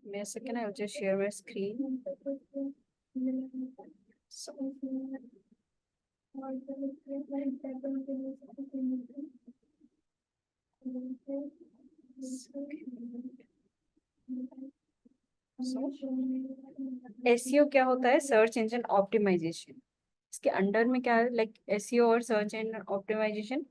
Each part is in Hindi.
मैं second, I'll just share my screen. So, SEO क्या होता है? Search engine optimisation. इसके अंडर में क्या है? लाइक एसईओ और search engine optimisation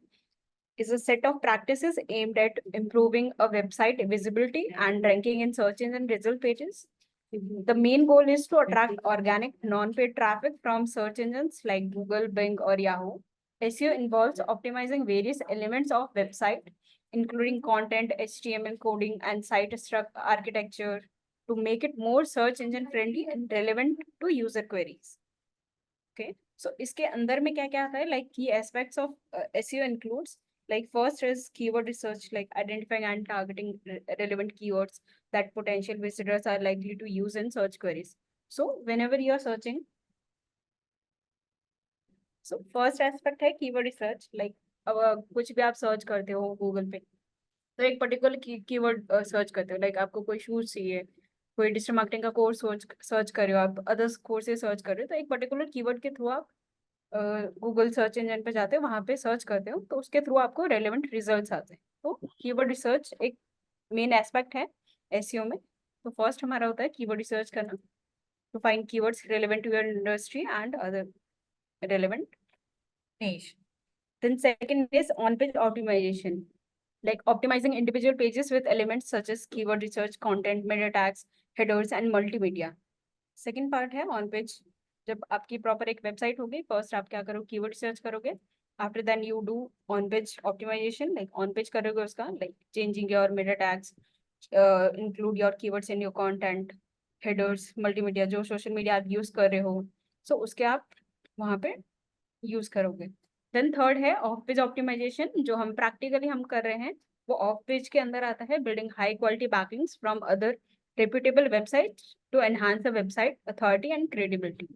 is a set of practices aimed at improving a website visibility and ranking in search engine result pages. The main goal is to attract organic, non-paid traffic from search engines like Google, Bing, or Yahoo. SEO involves optimizing various elements of website, including content, HTML coding, and site architecture to make it more search engine friendly and relevant to user queries. Okay, so इसके अंदर में क्या क्या आता है? Like key aspects of SEO includes, like first is keyword research, like identifying and targeting relevant keywords that potential visitors are likely to use in search queries. So whenever you are searching, so first aspect है keyword research, like अब कुछ भी आप सर्च करते हो गूगल पे, तो एक पर्टिकुलर कीवर्ड सर्च करते हो, लाइक आपको कोई शूज चाहिए, कोई डिजिटल मार्केटिंग का कोर्स सर्च कर रहे हो, आप अदर्स कोर्सेज सर्च कर रहे हो, तो एक पर्टिकुलर कीवर्ड के थ्रू आप गूगल सर्च इंजन पे जाते हो, वहां पे सर्च करते हो, तो उसके थ्रू आपको रेलेवेंट रिजल्ट्स आते हैं। तो कीवर्ड रिसर्च एक मेन एस्पेक्ट है एसईओ में। तो फर्स्ट हमारा होता है कीवर्ड रिसर्च करना, to find keywords relevant to your industry and other relevant niche. Then second is on-page optimization, like optimizing individual pages with elements such as keyword research, content, meta tags, headers, and multimedia. Second part है ऑन पेज। जब आपकी प्रॉपर एक वेबसाइट होगी, फर्स्ट आप क्या करोगे? कीवर्ड सर्च करोगे, after then you do on page optimisation, like on page करोगे उसका, like changing your meta tags, include your keywords in your content, headers, multimedia, जो सोशल मीडिया आप यूज कर रहे हो, सो उसके आप वहाँ पे यूज करोगे। देन थर्ड है ऑफ पेज ऑप्टिमाइजेशन, जो हम प्रैक्टिकली हम कर रहे हैं, वो ऑफ पेज के अंदर आता है, building high quality backlinks from other reputable websites to enhance the website authority and credibility.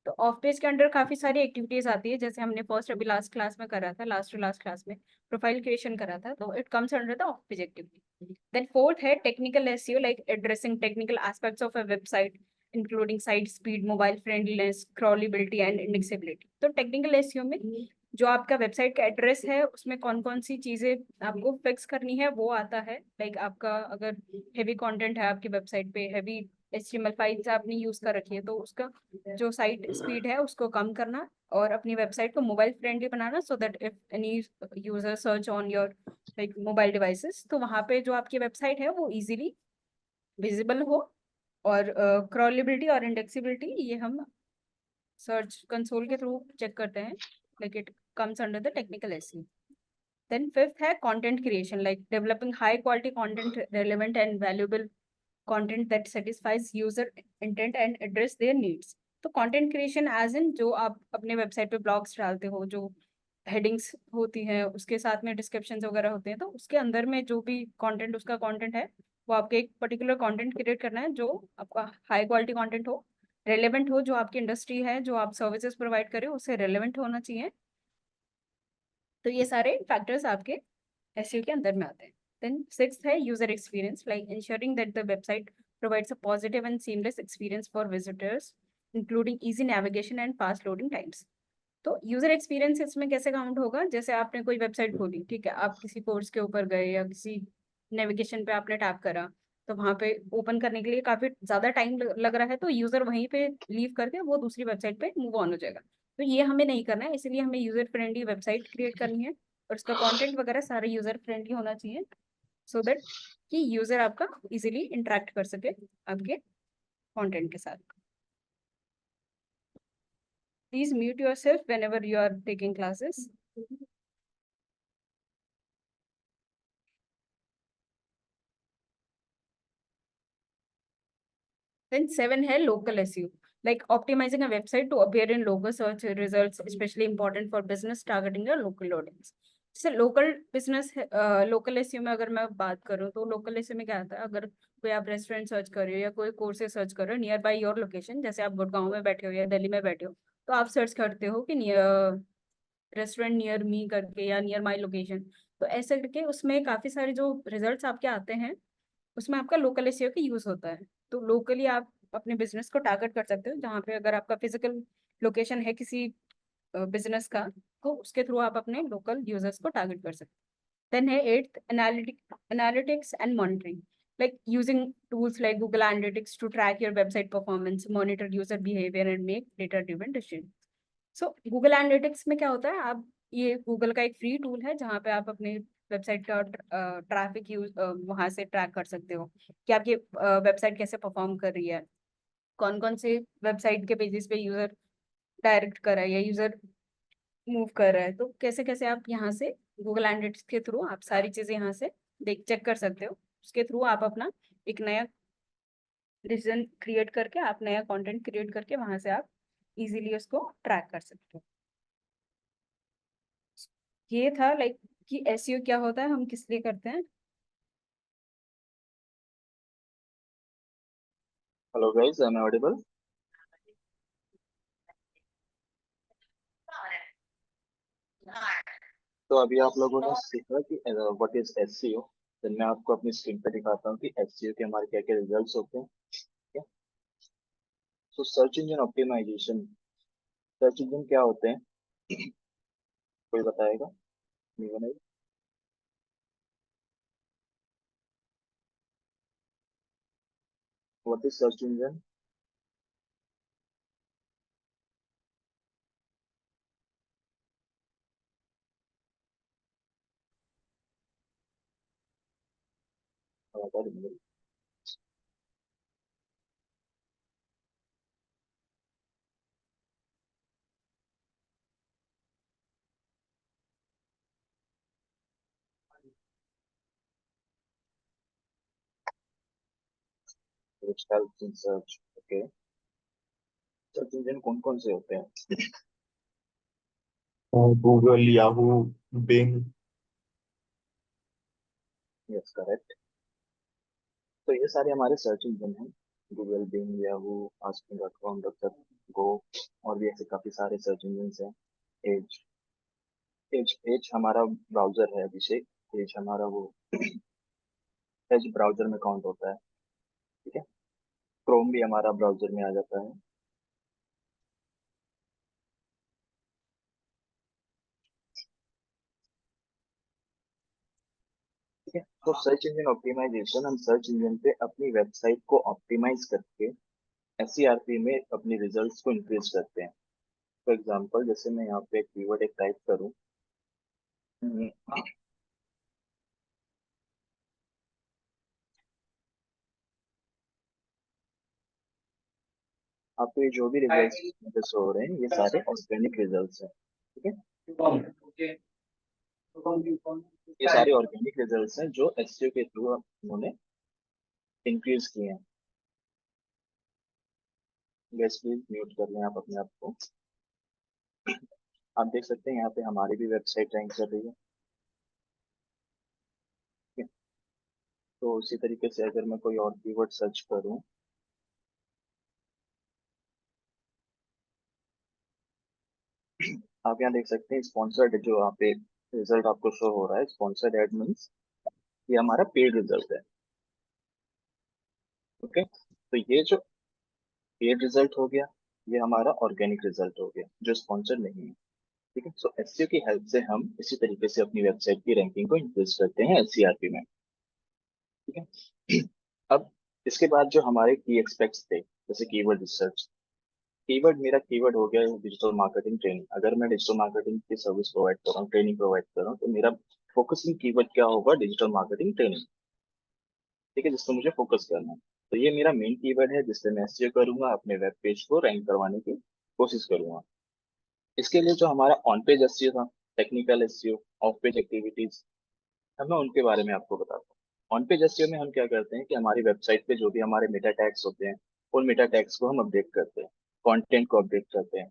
तो ऑफ पेज के अंडर काफी सारी एक्टिविटीज आती है, जैसे हमने फर्स्ट अभी लास्ट क्लास में करा था, लास्ट टू लास्ट क्लास में प्रोफाइल क्रिएशन करा था, तो it comes under the off page activity. Then fourth है technical SEO, like addressing technical aspects of a website including site speed, mobile friendliness, crawlability and indexability. तो टेक्निकल एसईओ में जो आपका वेबसाइट का एड्रेस है, उसमें कौन कौन सी चीजें आपको फिक्स करनी है वो आता है। लाइक आपका अगर हेवी कंटेंट है आपकी वेबसाइट पे, हेवी HTML फाइल्स आपने यूज कर रखी है, तो उसका जो साइट स्पीड है उसको कम करना और अपनी वेबसाइट को mobile friendly banana, so that if any user search on your like mobile devices, तो वहाँ पे जो आपकी वेबसाइट है वो इजीली विजिबल हो। और क्रॉलेबिलिटी और इंडेक्सिबिलिटी ये हम सर्च कंसोल के थ्रू चेक करते हैं, like it comes under the technical SEO. Then fifth है content creation, like developing high quality content, relevant and valuable content that satisfies user intent and address their needs. तो content creation as in जो आप अपने वेबसाइट पे ब्लॉग्स डालते हो, जो हेडिंग्स होती हैं, उसके साथ में डिस्क्रिप्शन वगैरह होते हैं, तो उसके अंदर में जो भी कंटेंट उसका कंटेंट है, वो आपके एक पर्टिकुलर कंटेंट क्रिएट करना है जो आपका हाई क्वालिटी कंटेंट हो, रेलेवेंट हो, जो आपकी इंडस्ट्री है, जो आप सर्विसेज प्रोवाइड करें उससे रेलेवेंट होना चाहिए। तो ये सारे फैक्टर्स आपके एसईओ के अंदर में आते हैं। देन सिक्स्थ है user experience, like ensuring that the website provides a positive and seamless experience for visitors, including easy navigation and fast loading times. तो यूजर एक्सपीरियंस इसमें कैसे काउंट होगा? जैसे आपने कोई वेबसाइट खोली, ठीक है, आप किसी कोर्स के ऊपर गए या किसी नेविगेशन पे आपने टैप करा, तो वहां पे ओपन करने के लिए काफी ज्यादा टाइम लग रहा है, तो यूजर वहीं पे लीव करके वो दूसरी वेबसाइट पे मूव ऑन हो जाएगा। तो ये हमें नहीं करना है, इसलिए हमें यूजर फ्रेंडली वेबसाइट क्रिएट करनी है और उसका कंटेंट वगैरह सारे यूजर फ्रेंडली होना चाहिए, सो दैट कि यूजर आपका इजीली इंटरेक्ट कर सके आपके कंटेंट के साथ। Please mute yourself whenever you are taking classes. Then seven है local SEO, like optimizing a website to appear in local search results, especially important for business targeting a local audience. जैसे लोकल बिजनेस, लोकल एसईओ में अगर मैं बात करूँ, तो लोकल एसईओ में क्या आता है? अगर कोई आप रेस्टोरेंट सर्च कर रहे हो या कोई कोर्सेज सर्च कर रहे हो नियर बाय योर लोकेशन, जैसे आप गुड़गांव में बैठे हो या दिल्ली में बैठे हो, तो आप सर्च करते हो कि रेस्टोरेंट नियर मी करके या नियर माई लोकेशन, तो ऐसे करके उसमें काफी सारे जो रिजल्ट्स आपके आते हैं, उसमें आपका लोकल एसईओ का यूज होता है। तो लोकली आप अपने बिजनेस को टारगेट कर सकते हो, जहाँ पे अगर आपका फिजिकल लोकेशन है किसी बिजनेस का, तो उसके थ्रू आप अपने लोकल यूजर्स को टारगेट कर सकते हो। देन है eighth, analytics and monitoring, like using tools like Google Analytics to track your website performance, monitor user behavior and make data driven decisions. So Google Analytics में क्या होता है, आप ये गूगल का एक फ्री टूल है जहाँ पे आप अपने वेबसाइट का ट्रैफिक यूज वहां से ट्रैक कर सकते हो कि आपकी वेबसाइट कैसे परफॉर्म कर रही है, कौन कौन से वेबसाइट के पेजेस पे यूजर डायरेक्ट कर रहा है या यूजर मूव कर रहा है, तो कैसे कैसे आप यहाँ से गूगल एनालिटिक्स के थ्रू आप सारी चीजें यहाँ से देख चेक कर सकते हो। उसके थ्रू आप अपना एक नया डिसीजन क्रिएट करके, आप नया कंटेंट क्रिएट करके वहां से आप इजीली उसको ट्रैक कर सकते हो। ये था लाइक कि एसईओ क्या होता है, हम किस लिए करते हैं। Hello guys, am I audible? तो अभी आप लोगों ने सीखा कि व्हाट इज एसईओ। तो मैं आपको अपनी स्क्रीन पे दिखाता हूँ कि एसईओ के हमारे क्या क्या रिजल्ट्स होते हैं। ठीक है। तो search engine optimisation, search engine क्या होते हैं, कोई बताएगा? नहीं बनाएगा? What is search engine? बता देंगे। which helps in search. Okay, search engine कौन कौन से होते हैं? Google, Yahoo, Bing. Yes, correct. तो ये सारे हमारे सर्च इंजन हैं। गूगल, बिंग, याहू, आस्किंग.com, गो, और भी ऐसे काफी सारे सर्च इंजन हैं। एज, एज हमारा ब्राउजर है अभिषेक। एज हमारा वो एज ब्राउजर में काउंट होता है। ठीक है। क्रोम भी हमारा ब्राउजर में आ जाता है। ठीक है। तो सर्च इंजन ऑप्टिमाइजेशन, हम सर्च इंजन पे अपनी वेबसाइट को ऑप्टिमाइज करके एसईआरपी में अपनी रिजल्ट्स को इंक्रीज करते हैं। फॉर एग्जांपल, जैसे मैं यहाँ पे कीवर्ड एक टाइप करूँ, आपको ये जो भी रिजल्ट्स मुझे शो हो रहे हैं ये सारे ऑर्गेनिक रिजल्ट्स हैं। ठीक है। ये सारे ऑर्गेनिक रिजल्ट्स हैं जो एसईओ के थ्रू उन्होंने इंक्रीज किए हैं। गैस प्लीज म्यूट कर लें आप अपने आप को। आप देख सकते हैं यहाँ पे हमारी भी वेबसाइट रैंक कर रही है। ठीक है। तो उसी तरीके से अगर मैं कोई और कीवर्ड सर्च करूँ, आप यहाँ देख सकते हैं स्पॉन्सर्ड, जो यहाँ पे रिजल्ट आपको शो हो रहा है, स्पॉन्सर्ड एड मीन्स ये हमारा पेड रिजल्ट है। ओके। तो ये जो पेड रिजल्ट हो गया, ये हमारा ऑर्गेनिक रिजल्ट हो गया जो स्पॉन्सर्ड नहीं है। ठीक है। सो एसईओ की हेल्प से हम इसी तरीके से अपनी वेबसाइट की रैंकिंग को इंक्रीज करते हैं एसईआरपी में। ठीक है। अब इसके बाद जो हमारे की एक्सपेक्ट्स थे, जैसे कीवर्ड रिसर्च, कीवर्ड, मेरा कीवर्ड हो गया डिजिटल मार्केटिंग ट्रेनिंग। अगर मैं डिजिटल मार्केटिंग की सर्विस प्रोवाइड कर रहा हूँ, ट्रेनिंग प्रोवाइड कर रहा हूँ, तो मेरा फोकसिंग कीवर्ड क्या होगा? Digital marketing training. ठीक है, जिसको मुझे फोकस करना है। तो ये मेरा मेन कीवर्ड है जिससे मैं एसईओ करूंगा, अपने वेब पेज को रैंक करवाने की कोशिश करूंगा। इसके लिए जो हमारा ऑन पेज एसईओ था, technical SEO, of page activities, अब मैं उनके बारे में आपको बताता हूँ। ऑन पेज एसईओ में हम क्या करते हैं कि हमारी वेबसाइट पे जो भी हमारे मेटा टैग्स होते हैं, उन मेटा टैग्स को हम अपडेट करते हैं, कंटेंट को अपडेट करते हैं।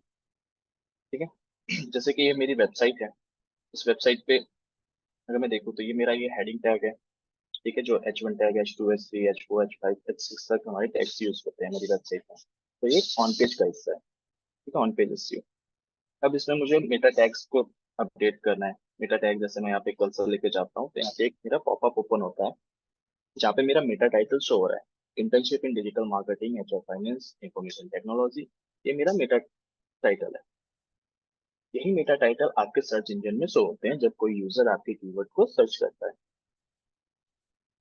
ठीक है। जैसे कि ये मेरी वेबसाइट है, इस वेबसाइट पे अगर मैं देखूँ तो ये मेरा ये हेडिंग टैग है। ठीक है, जो H1 tag, H2, H3, H4, H5, H6 तक हमारे टैग्स यूज होते हैं मेरी वेबसाइट में। तो ये ऑन पेज का हिस्सा है। ठीक है, ऑन पेज एसईओ। अब इसमें मुझे मेटा टैग्स को अपडेट करना है। मेटा टैग, जैसे मैं यहाँ पे कर्सर लेके जाता हूँ तो यहाँ पे एक मेरा पॉपअप ओपन होता है जहाँ पे मेरा मेटा टाइटल शो हो रहा है। Internship in digital marketing, HR finance, information technology, ये मेरा मेटा टाइटल है। यही मेटा टाइटल आपके सर्च इंजन में शो होते हैं जब कोई यूजर आपके कीवर्ड को सर्च करता है।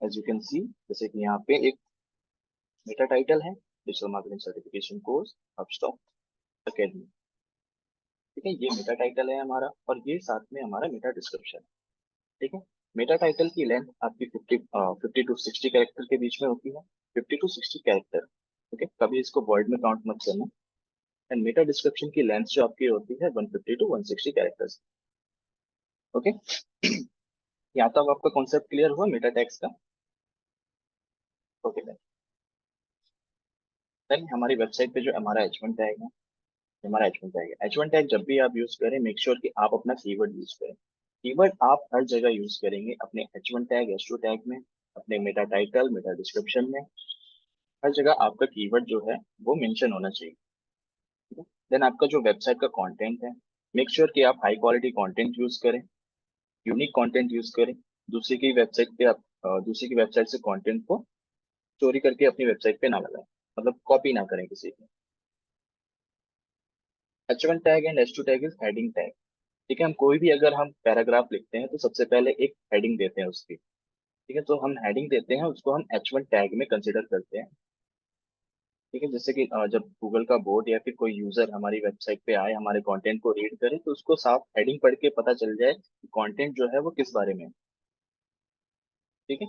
एज यू कैन सी, जैसे कि यहाँ पे एक मेटा टाइटल है, digital marketing certification course Hubstock academy. ठीक है, ये मेटा टाइटल है हमारा, और ये साथ में हमारा मेटा डिस्क्रिप्शन है। ठीक है, मेटा टाइटल की लेंथ आपकी 50 टू 60 कैरेक्टर के बीच में होती है। 50 टू 60 कैरेक्टर। ओके, कभी इसको वर्ड में काउंट मत करना। एंड मेटा डिस्क्रिप्शन की लेंथ जो आपकी होती है 150 टू 160 कैरेक्टर्स। ओके, यहाँ तक आपका कॉन्सेप्ट क्लियर हुआ मेटा टैग्स का? ओके, देन हमारी वेबसाइट पे जो हमारा H1 टैग है, हमारा H1 टैग है। H1 टैग जब भी आप यूज करें, मेक श्योर कि आप अपना कीवर्ड यूज करें। कीवर्ड आप हर जगह यूज करेंगे, अपने H1 टैग, H2 टैग में, अपने मेटा टाइटल, मेटा डिस्क्रिप्शन में, हर जगह आपका कीवर्ड जो है वो मेंशन होना चाहिए। ठीक है, देन आपका जो वेबसाइट का कंटेंट है, मेक श्योर कि आप हाई क्वालिटी कंटेंट यूज करें, यूनिक कंटेंट यूज करें। दूसरी की वेबसाइट पे आप दूसरी की वेबसाइट से कंटेंट को चोरी करके अपनी वेबसाइट पे ना लगाएं, मतलब कॉपी ना करें किसी की। H1 tag and H2 tag is heading tag. ठीक है, हम कोई भी अगर हम पैराग्राफ लिखते हैं तो सबसे पहले एक हेडिंग देते हैं उसकी। ठीक है, तो हम हेडिंग देते हैं, उसको हम H1 टैग में कंसिडर करते हैं। ठीक है, जैसे कि जब गूगल का बोर्ड या फिर कोई यूजर हमारी वेबसाइट पे आए, हमारे कंटेंट को रीड करे, तो उसको साफ हेडिंग पढ़ के पता चल जाए कि कंटेंट जो है वो किस बारे में है। ठीक है,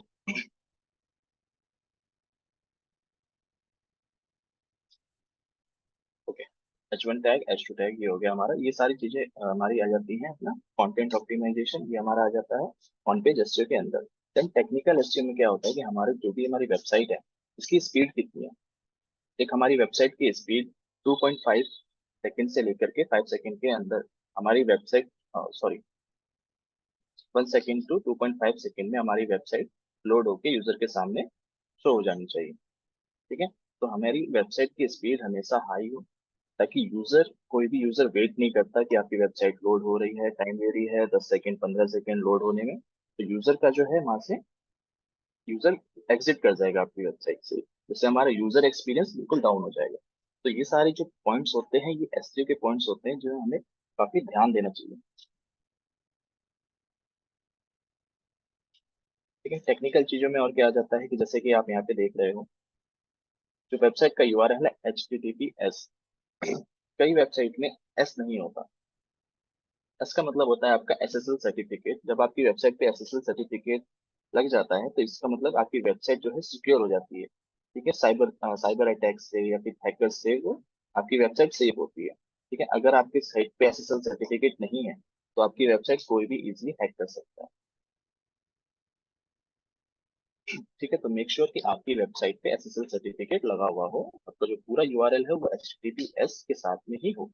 okay. H1 tag, H2 tag, ये हो गया हमारा। ये सारी चीजें हमारी आ जाती हैं अपना कंटेंट ऑप्टिमाइजेशन, ये हमारा आ जाता है ऑन पेज एसईओ के अंदर। देन टेक्निकल एसईओ में क्या होता है कि हमारे जो भी हमारी वेबसाइट है, इसकी स्पीड कितनी है। एक हमारी वेबसाइट की स्पीड 2.5 सेकंड से लेकर के 5 सेकंड के अंदर हमारी website, sorry, 1 second to 2.5 second में हमारी वेबसाइट लोड होके यूजर के सामने शो हो जानी चाहिए। ठीक है, तो हमारी वेबसाइट की स्पीड हमेशा हाई हो, ताकि यूजर, कोई भी यूजर वेट नहीं करता कि आपकी वेबसाइट लोड हो रही है, टाइम ले रही है 10 सेकंड 15 सेकंड लोड होने में, तो यूजर का जो है वहां से यूजर एग्जिट कर जाएगा आपकी वेबसाइट से, जिससे हमारा यूजर एक्सपीरियंस बिल्कुल डाउन हो जाएगा। तो ये सारे जो पॉइंट्स होते हैं, ये एसईओ के पॉइंट्स होते हैं जो हमें काफी ध्यान देना चाहिए। ठीक है, टेक्निकल चीजों में और क्या आ जाता है कि जैसे कि आप यहाँ पे देख रहे हो, जो वेबसाइट का यूआरएल है HTTPS। कई वेबसाइट में एस नहीं होता। एस का मतलब होता है आपका एसएसएल सर्टिफिकेट। जब आपकी वेबसाइट पे एसएसएल सर्टिफिकेट लग जाता है, तो इसका मतलब आपकी वेबसाइट जो है सिक्योर हो जाती है। ठीक है, साइबर अटैक से या फिर हैकर से वो आपकी वेबसाइट सेफ होती है। ठीक है, अगर आपकी साइट पे एसएसएल सर्टिफिकेट नहीं है, तो आपकी वेबसाइट कोई भी इजीली हैक कर सकता है। ठीक है, तो मेक श्योर कि आपकी वेबसाइट पे एसएसएल सर्टिफिकेट लगा हुआ हो, आपका जो पूरा यूआरएल है वो HTTPS के साथ में ही हो।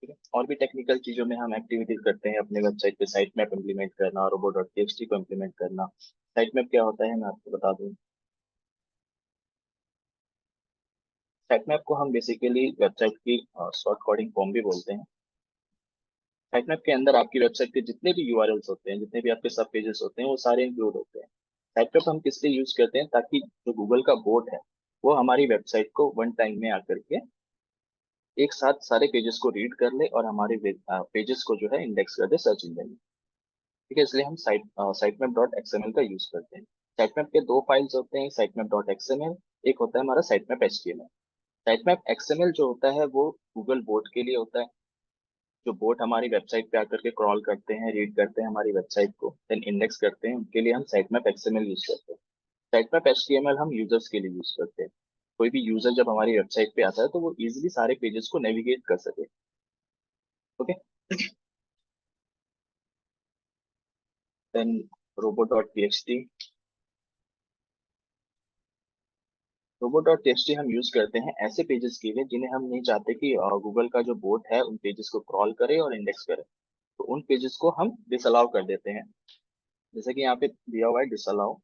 ठीक है, और भी टेक्निकल चीजों में हम एक्टिविटीज करते हैं अपने वेबसाइट पे, साइट मैप इम्प्लीमेंट करना, robo.txt को इम्प्लीमेंट करना। साइट मैप क्या होता है मैं आपको बता दूं। साइट मैप को हम बेसिकली वेबसाइट की शॉर्ट कोडिंग फॉर्म भी बोलते हैं। साइट मैप के अंदर आपकी वेबसाइट के जितने भी यूआरएल्स होते हैं, जितने भी आपके सब पेजेस होते हैं, वो सारे इंक्लूड होते हैं। साइट मैप हम किस लिए यूज करते हैं, ताकि जो गूगल का बोट है, वो हमारी वेबसाइट को वन टाइम में आकर के एक साथ सारे पेजेस को रीड कर ले और हमारे पेजेस को जो है इंडेक्स कर दे सर्च इंजन में। ठीक है, इसलिए हम साइट मैप डॉट एक्सएमएल का यूज करते हैं। साइट मैप के दो फाइल्स होते हैं, साइट मैप डॉट एक्सएमएल, एक होता है हमारा site map HTML. Site map XML जो होता है वो गूगल बोट के लिए होता है। जो बोट हमारी वेबसाइट पे आकर के क्रॉल करते हैं, रीड करते हैं हमारी वेबसाइट को, देन इंडेक्स करते हैं, उनके लिए हम साइट मैप एक्सएमएल यूज करते हैं। साइट मैप एचटीएमएल हम यूजर्स के लिए यूज करते हैं। कोई भी यूजर जब हमारी वेबसाइट पे आता है, तो वो इजिली सारे पेजेस को नेविगेट कर सके। Okay, then robo.txt। robo.txt हम यूज करते हैं ऐसे पेजेस के लिए जिन्हें हम नहीं चाहते कि गूगल का जो बोट है उन पेजेस को क्रॉल करे और इंडेक्स करे, तो उन पेजेस को हम डिसअलाउ कर देते हैं। जैसे कि यहाँ पे दिया हुआ है डिसअलाउ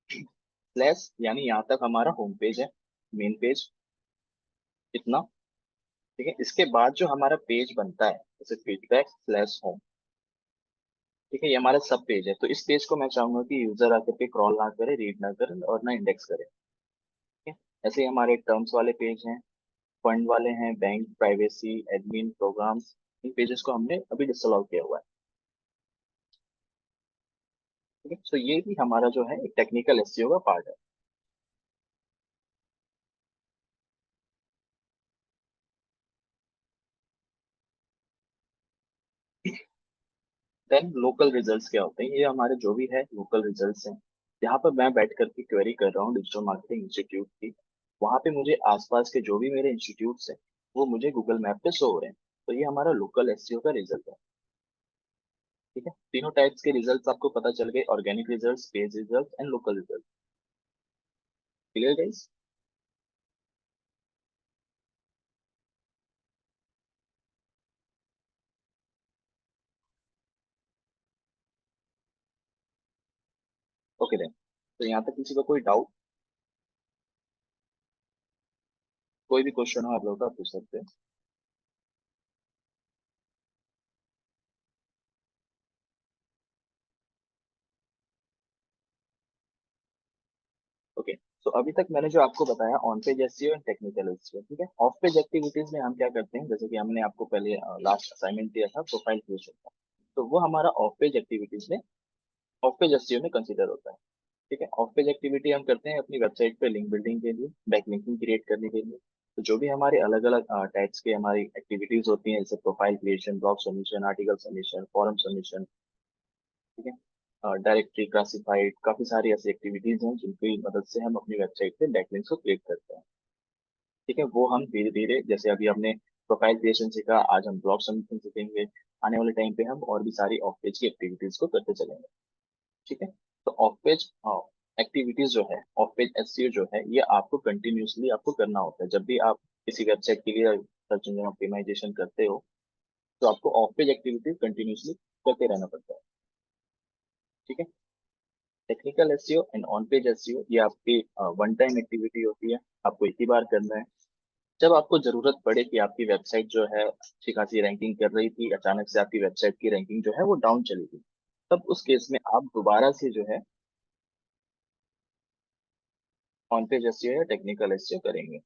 स्लैश, यानी यहाँ तक हमारा होम पेज है, मेन पेज, इतना। ठीक है, इसके बाद जो हमारा पेज बनता है, जैसे फीडबैक स्लैश होम, ठीक है, ये हमारा सब पेज है। तो इस पेज को मैं चाहूंगा कि यूजर आकर के क्रॉल ना करे, रीड ना करे और ना इंडेक्स करे। ठीक है, ऐसे ही हमारे टर्म्स वाले पेज हैं, फंड वाले हैं, बैंक, प्राइवेसी, एडमिन, प्रोग्राम्स। इन पेजेस को हमने अभी डिसअलाउ किया हुआ है। ठीक है, तो ये भी हमारा जो है एक टेक्निकल एसईओ का पार्ट है। देन लोकल रिजल्ट्स क्या होते हैं? ये हमारे जो भी है लोकल रिजल्ट्स हैं। यहाँ पर मैं बैठ करके क्वेरी कर रहा हूँ डिजिटल मार्केटिंग इंस्टीट्यूट की। वहाँ पे मुझे आसपास के जो भी मेरे इंस्टीट्यूट्स हैं वो मुझे गूगल मैप पे शो हो रहे हैं। तो ये हमारा लोकल एसईओ का रिजल्ट है। ठीक है, तीनों टाइप्स के रिजल्ट्स आपको पता चल गए, organic results, page results and local result. Clear guys? Okay then, तो यहाँ तक किसी का कोई डाउट, कोई भी क्वेश्चन हो आप लोग का पूछ सकते हैं। ओके, तो अभी तक मैंने जो आपको बताया on page SEO and technical SEO. ठीक है, ऑफ पेज एक्टिविटीज में हम क्या करते हैं, जैसे कि हमने आपको पहले लास्ट असाइनमेंट दिया था प्रोफाइल क्रिएशन का, तो वो हमारा ऑफ पेज एक्टिविटीज में, ऑफ पेज एसईओ में कंसीडर होता है। ठीक है, ऑफ पेज एक्टिविटी हम करते हैं अपनी वेबसाइट पे लिंक बिल्डिंग के लिए, बैक लिंकिंग क्रिएट करने के लिए। तो जो भी हमारे अलग अलग टाइप्स के हमारी एक्टिविटीज होती हैं, जैसे profile creation, blog submission, article submission, forum submission, ठीक है, डायरेक्टरी क्लासिफाइड, काफी सारी ऐसी एक्टिविटीज हैं जिनकी मदद से हम अपनी वेबसाइट पे बैकलिंक्स को क्रिएट करते हैं। ठीक है, वो हम धीरे धीरे, जैसे अभी हमने प्रोफाइल क्रिएशन सीखा, आज हम ब्लॉग सबमिशन सीखेंगे। आने वाले टाइम पे हम और भी सारी ऑफ पेज की एक्टिविटीज को करते चलेंगे। ठीक है, तो ऑफ पेज एक्टिविटीज जो है, ऑफ पेज एसईओ जो है, ये आपको कंटिन्यूसली आपको करना होता है। जब भी आप किसी वेबसाइट के लिए सर्च इंजन ऑप्टिमाइजेशन करते हो तो आपको ऑफ पेज एक्टिविटीज कंटिन्यूसली करते रहना पड़ता है। ठीक है, technical SEO and on page SEO ये आपकी वन टाइम एक्टिविटी होती है, आपको एक ही बार करना है। जब आपको जरूरत पड़े कि आपकी वेबसाइट जो है अच्छी खासी रैंकिंग कर रही थी, अचानक से आपकी वेबसाइट की रैंकिंग जो है वो डाउन चली गई, तब उस केस में आप दोबारा से जो है ऑन पेज एसईओ या टेक्निकल एसईओ करेंगे।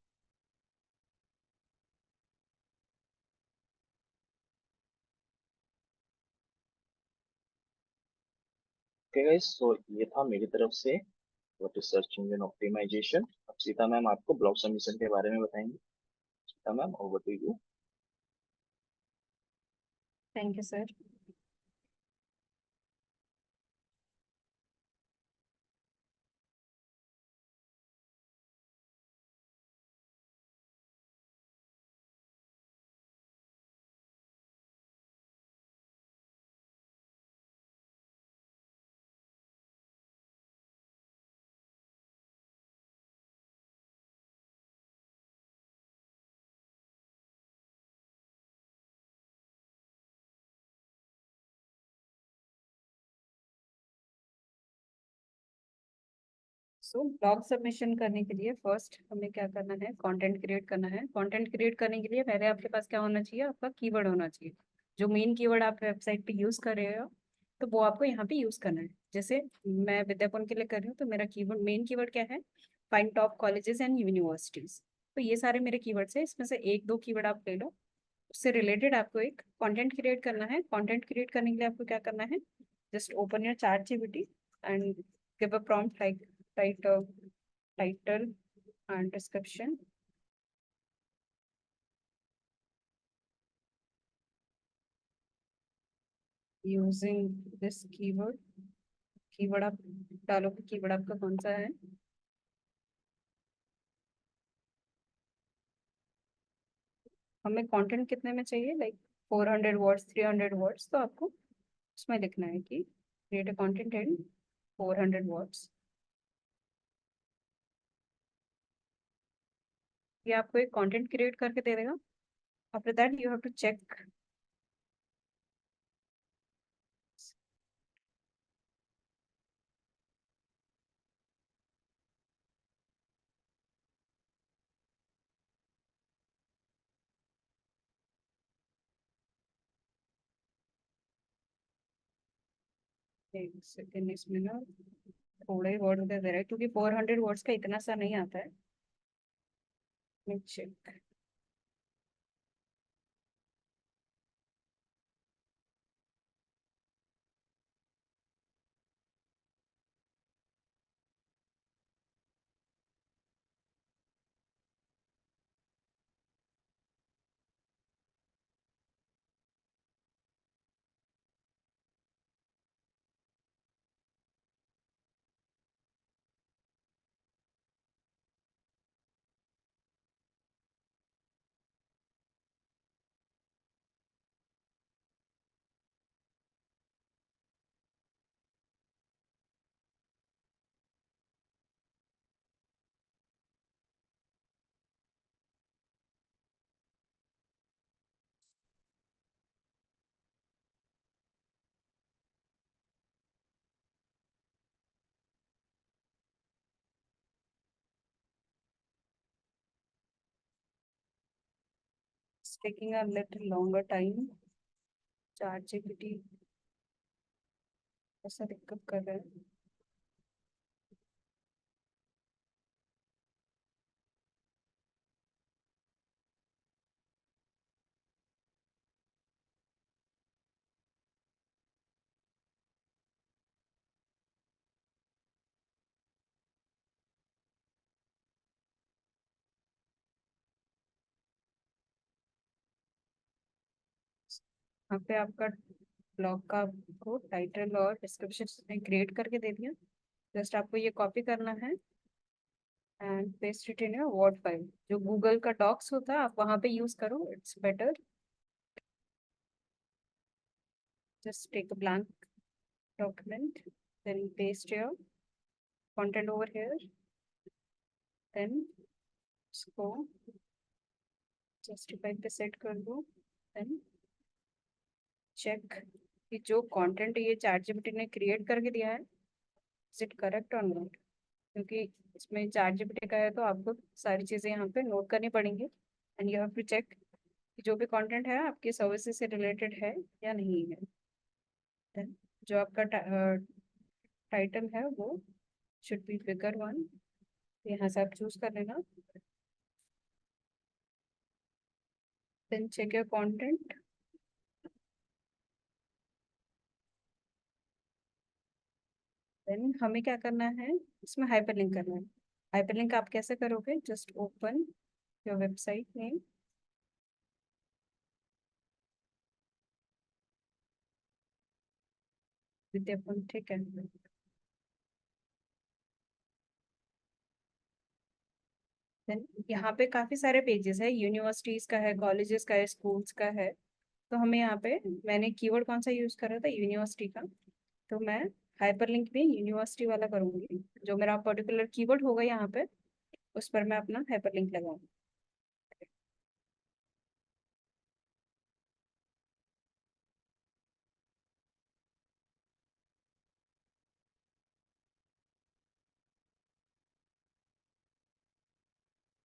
ओके गाइस, तो ये था मेरी तरफ से what is search engine optimisation. अब सीता मैम आपको ब्लॉग सबमिशन के बारे में बताएंगे। Sita ma'am, over to you. Thank you sir. So blog submission करने के लिए फर्स्ट हमें क्या करना है, कंटेंट क्रिएट करना है। कंटेंट क्रिएट करने के लिए पहले आपके पास क्या होना चाहिए, आपका कीवर्ड होना चाहिए। जो मेन कीवर्ड आप वेबसाइट पे यूज कर रहे हो तो वो आपको यहाँ पे यूज करना है। जैसे मैं विद्यापन के लिए कर रही हूँ तो मेरा कीवर्ड, मेन कीवर्ड क्या है, find top colleges and universities. तो ये सारे मेरे कीवर्ड्स हैं, इसमें से एक दो कीवर्ड आप ले लो, उससे रिलेटेड आपको एक कंटेंट क्रिएट करना है। कंटेंट क्रिएट करने के लिए आपको क्या करना है, just open your chat GPT and give a prompt like write a title and description using this keyword। Keyword आप डालो कि कीवर्ड आपका कौन सा है। हमें कंटेंट कितने में चाहिए, लाइक 400 वर्ड्स, 300 वर्ड्स। तो आपको उसमें लिखना है कि create a content in 400 words. ये आपको एक कंटेंट क्रिएट करके दे देगा। After that you have to check. एक सेकेंड, इसमें ना थोड़े ही वर्ड दे रहा है क्योंकि 400 वर्ड्स का इतना सा नहीं आता है। Check. It's taking a little longer time. ChatGPT ऐसा दिक्कत कर रहा है। यहाँ पे आपका ब्लॉग का आपको टाइटल और डिस्क्रिप्शन क्रिएट करके दे दिया। जस्ट आपको ये कॉपी करना है and paste it in your Word file. जो गूगल का डॉक्स होता है आप वहाँ पे यूज करो, it's better. Just take a blank document, then paste your content over here, then इसको जस्टिफाई पे सेट कर दो, देन चेक कि जो कंटेंट ये चैट जीपीटी ने क्रिएट करके दिया है इज इट करेक्ट और नॉट। क्योंकि इसमें चैट जीपीटी का है तो आपको सारी चीज़ें यहाँ पे नोट करनी पड़ेंगी and you have to check कि जो भी कंटेंट है आपकी सर्विसेज से रिलेटेड है या नहीं है। Then, जो आपका टाइटल है वो शुड बी फिगर वन, यहाँ से आप चूज कर लेना। Then check your content, then हमें क्या करना है, इसमें हाइपरलिंक करना है। हाइपरलिंक आप कैसे करोगे, just open your website name, विद्यापन, ठीक है। देन यहाँ पे काफी सारे पेजेस है, यूनिवर्सिटीज का है, कॉलेजेस का है, स्कूल्स का है। तो हमें यहाँ पे, मैंने कीवर्ड कौन सा यूज करा था, यूनिवर्सिटी का। तो मैं हाइपरलिंक भी यूनिवर्सिटी वाला करूंगी। जो मेरा पर्टिकुलर कीवर्ड होगा यहाँ पे उस पर मैं अपना हाइपरलिंक लगाऊंगी।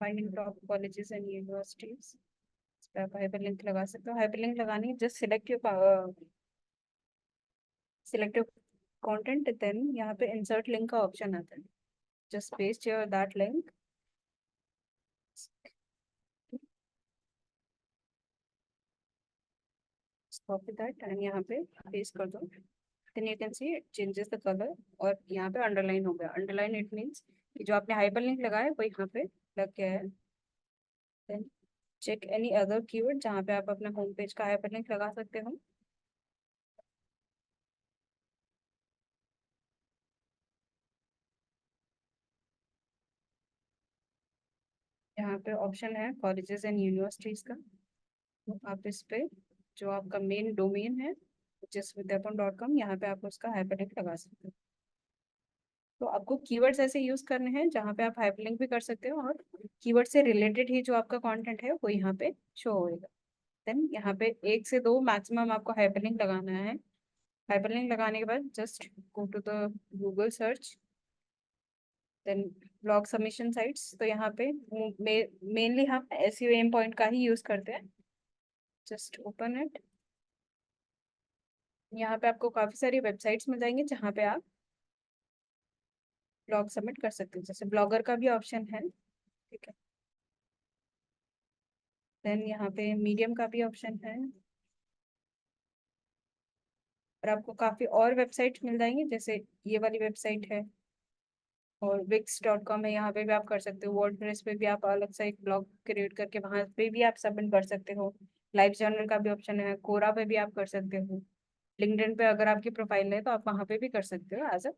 Find top colleges and universities, इस पे आप हाइपरलिंक लगा सकते हो। हाइपरलिंक लगानी है, just select your content, then यहाँ पे इंसर्ट लिंक का ऑप्शन आता है। Just paste your that link, copy that and यहाँ पे पेस्ट कर दो। Then you can see it changes the colour, और यहाँ पे अंडरलाइन हो गया। अंडरलाइन इट मीन्स कि जो आपने हाइपरलिंक लगाया है वो यहाँ पे लग गया है। Then check any other keyword जहाँ पे आप अपना होम पेज का हाइपरलिंक लगा सकते हो। यहाँ पे ऑप्शन है कॉलेजेस एंड यूनिवर्सिटीज का, तो आप इस पे जो आपका मेन डोमेन है जिस विद्यापन.com, यहाँ पे आप उसका हाइपरलिंक लगा सकते हो। तो आपको कीवर्ड्स ऐसे यूज करने हैं जहाँ पे आप हाइपरलिंक भी कर सकते हो, और कीवर्ड से रिलेटेड ही जो आपका कंटेंट है वो यहाँ पे शो होएगा। देन यहाँ पे 1 से 2 मैक्सिमम आपको हाइपरलिंक लगाना है। हाइपरलिंक लगाने के बाद just go to the Google search, then blog submission sites. तो यहाँ पे मेनली हम एसईओ एम पॉइंट का ही यूज करते हैं। जस्ट ओपन इट, यहाँ पे आपको काफी सारी वेबसाइट्स मिल जाएंगी जहाँ पे आप ब्लॉग सबमिट कर सकते हो, जैसे ब्लॉगर का भी ऑप्शन है, ठीक है। देन यहाँ पे मीडियम का भी ऑप्शन है, और आपको काफी और वेबसाइट मिल जाएंगी, जैसे ये वाली वेबसाइट है, और wix.com है, यहाँ पे भी आप कर सकते हो। वर्डप्रेस पे भी आप अलग से एक ब्लॉग क्रिएट करके वहाँ पे भी आप सबमिट कर सकते हो। लाइव जर्नल का भी ऑप्शन है, कोरा पे भी आप कर सकते हो। लिंक्डइन पे अगर आपकी प्रोफाइल है तो आप वहाँ पे भी कर सकते हो एज अ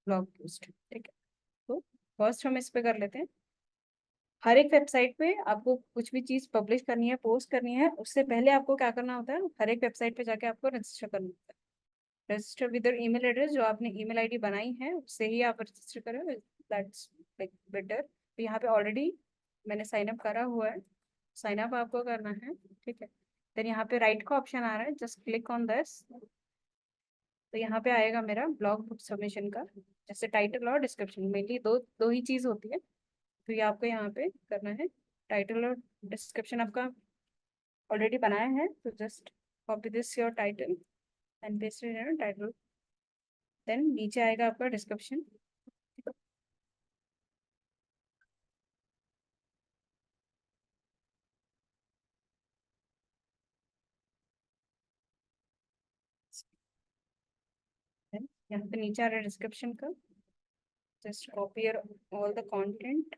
ब्लॉग पोस्ट, ठीक है। तो फर्स्ट हम इस पे कर लेते हैं। हर एक वेबसाइट पे आपको कुछ भी चीज पब्लिश करनी है, पोस्ट करनी है, उससे पहले आपको क्या करना होता है, हर एक वेबसाइट पे जाके आपको रजिस्टर करना होता है। रजिस्टर विद ईमेल एड्रेस, जो आपने ईमेल आईडी बनाई है उससे ही आप रजिस्टर करें, दैट्स लाइक बेटर। तो यहाँ पे ऑलरेडी मैंने साइन अप करा हुआ है, साइन अप आपको करना है, ठीक है। देन यहाँ पे राइट का ऑप्शन आ रहा है, जस्ट क्लिक ऑन दिस। तो यहाँ पे आएगा मेरा ब्लॉग बुक सबमिशन का, जैसे टाइटल और डिस्क्रिप्शन, मेनली दो दो ही चीज होती है। तो ये आपको यहाँ पे करना है, टाइटल और डिस्क्रिप्शन आपका ऑलरेडी बनाया है, तो just copy this your title and paste it in title. Then नीचे आएगा आपका डिस्क्रिप्शन। यहाँ पे नीचे आ रहा है डिस्क्रिप्शन का, just copy all the content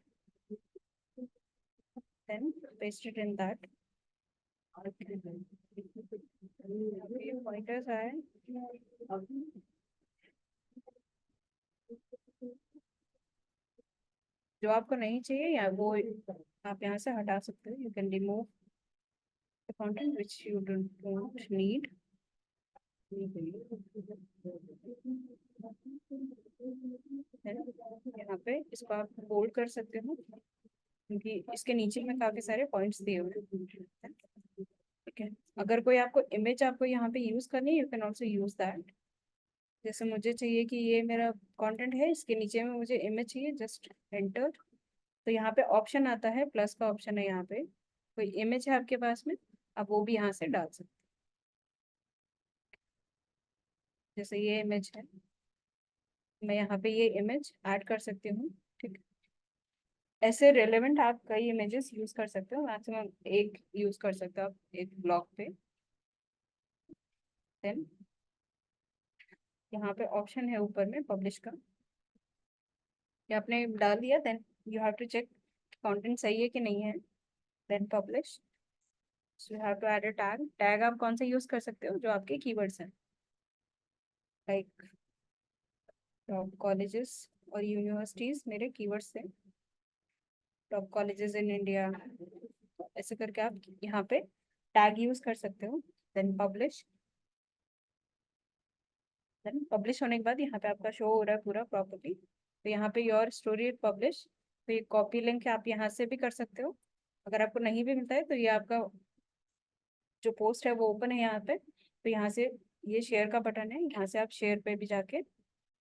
then paste it in that. Pointers आए, जो आपको नहीं चाहिए या वो आप यहाँ से हटा सकते हो। You can remove the content which you don't need. यहाँ पे इसको आप बोल्ड कर सकते हो, क्योंकि इसके नीचे में काफी सारे पॉइंट्स दिए हुए हैं, ठीक है। अगर कोई आपको इमेज आपको यहाँ पे यूज करनी है, you can also use that. जैसे मुझे चाहिए कि ये मेरा कंटेंट है, इसके नीचे में मुझे इमेज चाहिए, जस्ट एंटर। तो यहाँ पे ऑप्शन आता है, प्लस का ऑप्शन है, यहाँ पे कोई इमेज है आपके पास में, आप वो भी यहाँ से डाल सकते हैं। जैसे ये इमेज है, मैं यहाँ पे ये इमेज ऐड कर सकती हूँ, ठीक है। ऐसे रेलेवेंट आप कई इमेजेस यूज कर सकते हो, मैक्सिमम एक यूज कर सकते हो आप एक ब्लॉग पे। देन यहाँ पे ऑप्शन है ऊपर में पब्लिश का, ये आपने डाल दिया, then you have to check content सही है कि नहीं है, then publish. So you have to add a tag. Tag आप कौन से यूज कर सकते हो, जो आपके कीवर्ड्स हैं, लाइक टॉप कॉलेजेस और यूनिवर्सिटीज मेरे कीवर्ड्स थे, टॉप कॉलेजेस इन इंडिया, ऐसे करके आप यहाँ पे टैग यूज कर सकते हो। Then publish. देन पब्लिश होने के बाद यहाँ पे आपका शो हो रहा है पूरा प्रॉपर्ली, तो यहाँ पे योर स्टोरी पब्लिश। तो ये कॉपी लिंक आप यहाँ से भी कर सकते हो। अगर आपको नहीं भी मिलता है तो ये आपका जो पोस्ट है वो ओपन है यहाँ पे, तो यहाँ से ये शेयर का बटन है, यहाँ से आप शेयर पे भी जाके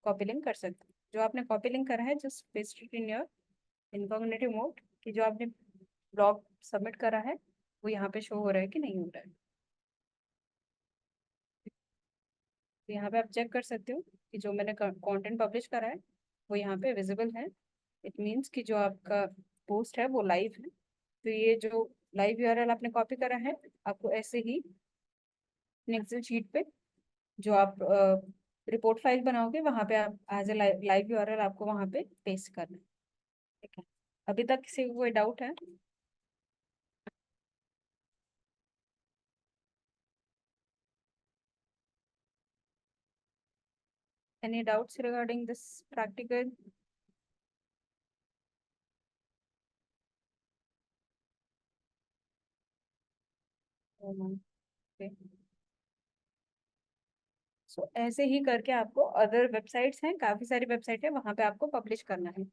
कॉपी लिंक कर सकते हो। जो आपने कॉपी लिंक करा है, just paste it in your incognitive mode, कि जो आपने ब्लॉग सबमिट करा है वो यहाँ पे शो हो रहा है कि नहीं हो रहा है। तो यहाँ पे आप चेक कर सकते हो कि जो मैंने कंटेंट पब्लिश करा है वो यहाँ पे विजिबल है। इट मीन्स कि जो आपका पोस्ट है वो लाइव है। तो ये जो लाइव यूआरएल आपने कॉपी करा है, आपको ऐसे ही एक्सेल शीट पे जो आप रिपोर्ट फाइल बनाओगे वहां पे आप एज ए लाइव यूआरएल आपको वहां पे पेस्ट करना है, ठीक है। अभी तक किसी को कोई डाउट है? Any doubts regarding this practical? Okay. सो ऐसे ही करके आपको अदर वेबसाइट्स हैं, काफी सारी वेबसाइट है, वहां पे आपको पब्लिश करना है।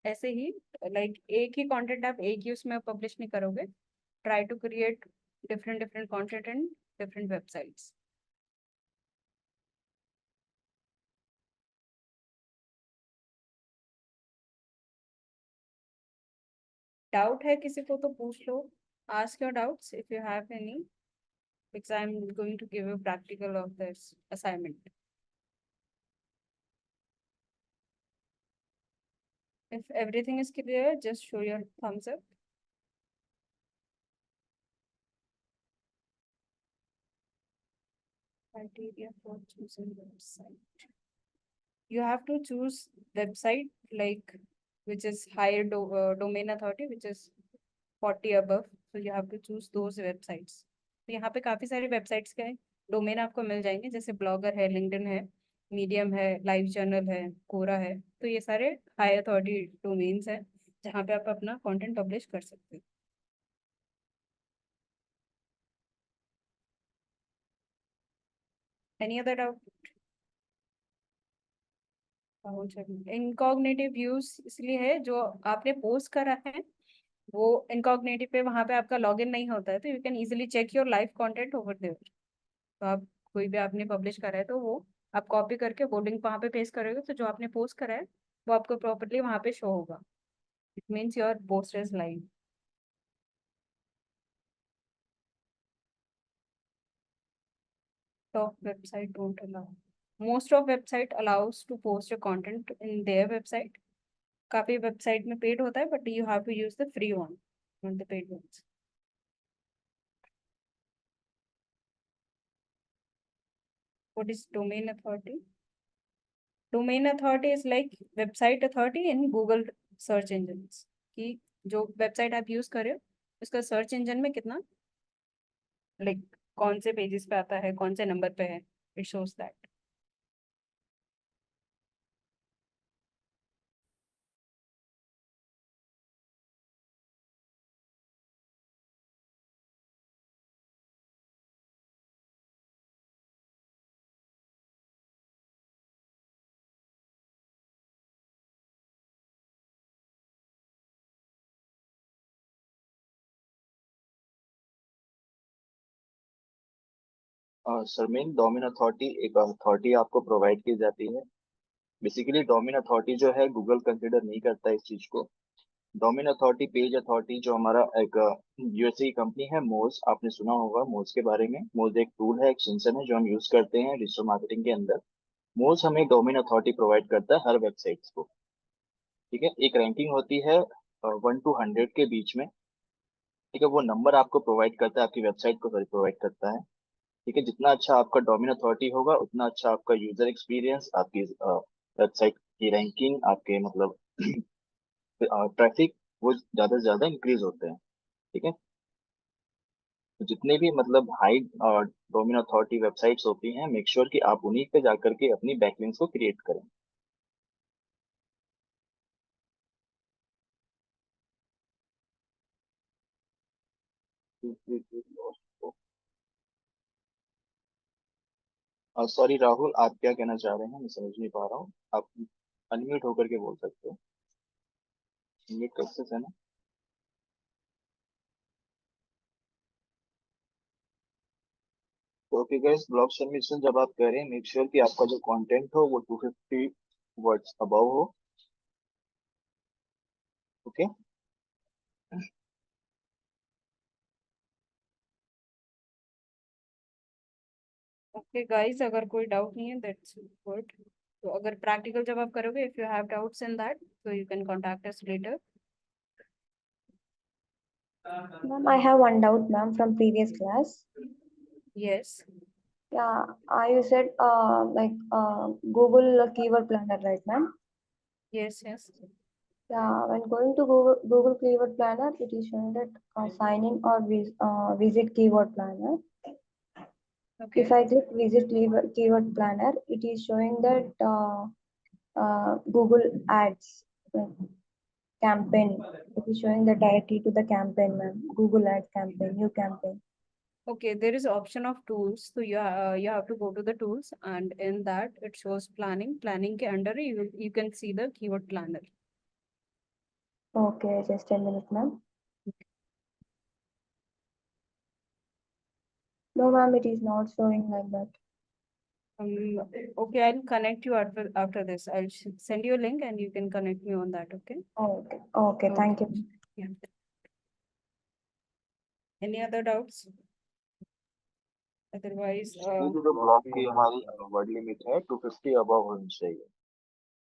ऐसे ही लाइक एक ही कंटेंट आप एक ही उसमें पब्लिश नहीं करोगे। Try to create different different content in different websites. Doubt है किसी को तो पूछ लो, ask your doubts if you have any. because I'm going to give you practical of this assignment. If everything is clear, just show your thumbs up. Criteria for choosing website. You have to choose website like which is higher domain authority, which is 40 above. So you have to choose those websites. तो यहाँ पे काफी सारे वेबसाइट्स के डोमेन आपको मिल जाएंगे, जैसे ब्लॉगर है, लिंक्डइन है, मीडियम है, लाइव जर्नल है, कोरा है। तो ये सारे हाई अथॉरिटी डोमेन्स हैं जहाँ पे आप अपना कंटेंट पब्लिश कर सकते हो। Any other doubt? Incognitive views इसलिए है, जो आपने पोस्ट करा है वो इनकॉग्निटिव पे, वहां पे आपका लॉगिन नहीं होता है, तो you can easily check your live content over there. तो आप कोई भी आपने पब्लिश करा है तो वो आप कॉपी करके वो लिंक वहां पे पेस्ट करोगे, तो जो आपने पोस्ट करा है वो आपको प्रॉपर्ली वहां पे शो होगा। It means your post is live. Top website don't allow. Most of website allows to post your content in their website. काफी वेबसाइट में पेड होता है, but you have to use the free one, not the paid ones. What is domain authority? Domain authority is like website authority in Google search engines. कि जो वेबसाइट आप यूज कर रहे हो उसका सर्च इंजन में कितना, लाइक कौन से पेजेस पे आता है, कौन से नंबर पे है, इट शोज दैट. सरमेन, डोमेन अथॉरिटी एक अथॉरिटी आपको प्रोवाइड की जाती है। बेसिकली डोमेन अथॉरिटी जो है गूगल कंसिडर नहीं करता इस चीज को। डोमेन अथॉरिटी, पेज अथॉरिटी जो हमारा एक यूएसए की कंपनी है मोज, आपने सुना होगा मोज के बारे में। मोज एक टूल है, एक्सटेंशन है जो हम यूज करते हैं डिजिटल मार्केटिंग के अंदर। मोज हमें डोमेन अथॉरिटी प्रोवाइड करता है हर वेबसाइट्स को। ठीक है, एक रैंकिंग होती है 1 to 100 के बीच में। ठीक है, वो नंबर आपको प्रोवाइड करता है, आपकी वेबसाइट को प्रोवाइड करता है। ठीक है, जितना अच्छा आपका डोमेन अथॉरिटी होगा उतना अच्छा आपका यूजर एक्सपीरियंस, आपकी वेबसाइट की रैंकिंग, आपके मतलब ट्रैफिक, वो ज्यादा से ज्यादा इंक्रीज होते हैं। ठीक है, तो जितने भी मतलब हाई डोमेन अथॉरिटी वेबसाइट्स होती हैं, मेक श्योर कि आप उन्हीं पे जाकर के अपनी बैकलिंक्स को क्रिएट करें। सॉरी राहुल, आप क्या कहना चाह रहे हैं, मैं समझ नहीं पा रहा हूँ। आप अनम्यूट होकर के बोल सकते हो। म्यूट कैसे है ना। तो ओके गाइस, ब्लॉग सबमिशन जब आप करें, मेक श्योर कि आपका जो कंटेंट हो वो 250 वर्ड्स अबव हो। ओके, ओके गाइस, अगर कोई डाउट नहीं है दैट्स गुड। तो अगर प्रैक्टिकल जब आप करोगे, if you have doubts in that, so you can contact us later. Ma'am, I have one doubt, ma'am, from previous class. Yes. Yeah, you said Google Keyword Planner, right, ma'am? Yes. Yeah, when going to Google Keyword Planner, it is showing that sign in or visit Keyword Planner. Okay. If I click visit Keyword Planner, it is showing that Google Ads campaign. It is showing the directly to the campaign, ma'am. Google Ads campaign, new campaign. Okay, there is option of tools, so you have to go to the tools, and in that it shows planning. Planning के under you can see the keyword planner. Okay, just a minute, ma'am. No, ma'am, it is not showing like that. Okay, I'll connect you after this. I'll send you a link and you can connect me on that. Okay. Okay, thank you. Yeah. Any other doubts? Otherwise ये जो ब्लॉक की हमारी वर्ड लिमिट है 250 अबव होनी चाहिए।